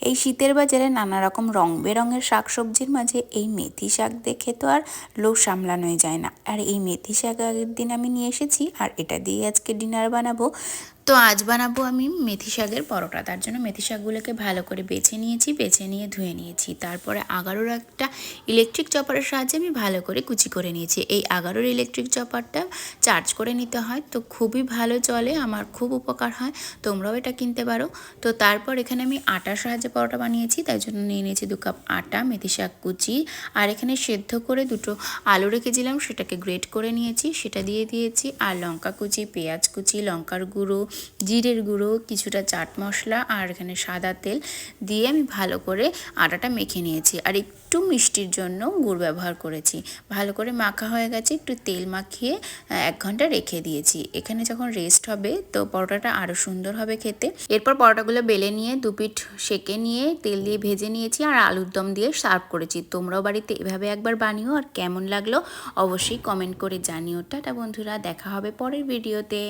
এই শীতের বাজারে নানা রকম রং বেরঙের শাকসবজির মাঝে এই মেথি শাক দেখে তো আর লোভ সামলানোই যায় না। আর এই মেথি শাক আগের দিন আমি নিয়ে এসেছি, আর এটা দিয়ে আজকে ডিনার বানাবো। তো আজ বানাবো আমি মেথি শাকের পরোটা। তার জন্য মেথি শাকগুলোকে ভালো করে বেছে নিয়েছি, বেছে নিয়ে ধুয়ে নিয়েছি। তারপরে আগারোর একটা ইলেকট্রিক চপারের সাহায্যে আমি ভালো করে কুচি করে নিয়েছি। এই আগারোর ইলেকট্রিক চপারটা চার্জ করে নিতে হয়, তো খুবই ভালো চলে, আমার খুব উপকার হয়, তোমরাও এটা কিনতে পারো। তো তারপর এখানে আমি আটার সাহায্যে পরোটা বানিয়েছি, তাই জন্য নিয়ে নিয়েছি 2 কাপ আটা, মেথি শাক কুচি, আর এখানে সেদ্ধ করে 2টো আলু রেখেছিলাম, সেটাকে গ্রেট করে নিয়েছি, সেটা দিয়ে দিয়েছি। আর লঙ্কা কুচি, পেঁয়াজ কুচি, লঙ্কার গুঁড়ো, জিরের গুঁড়ো, কিছুটা চাট মশলা, আর এখানে সাদা তেল দিয়ে আমি ভালো করে আটাটা মেখে নিয়েছি। আর একটু মিষ্টির জন্য গুড় ব্যবহার করেছি। ভালো করে মাখা হয়ে গেছে, একটু তেল মাখিয়ে 1 ঘন্টা রেখে দিয়েছি। এখানে যখন রেস্ট হবে তো পরোটাটা আরও সুন্দর হবে খেতে। এরপর পরোটাগুলো বেলে নিয়ে 2 পিঠ সেঁকে নিয়ে তেল দিয়ে ভেজে নিয়েছি, আর আলুর দম দিয়ে সার্ভ করেছি। তোমরাও বাড়িতে এভাবে একবার বানিও, আর কেমন লাগলো অবশ্যই কমেন্ট করে জানিও। টাটা বন্ধুরা, দেখা হবে পরের ভিডিওতে।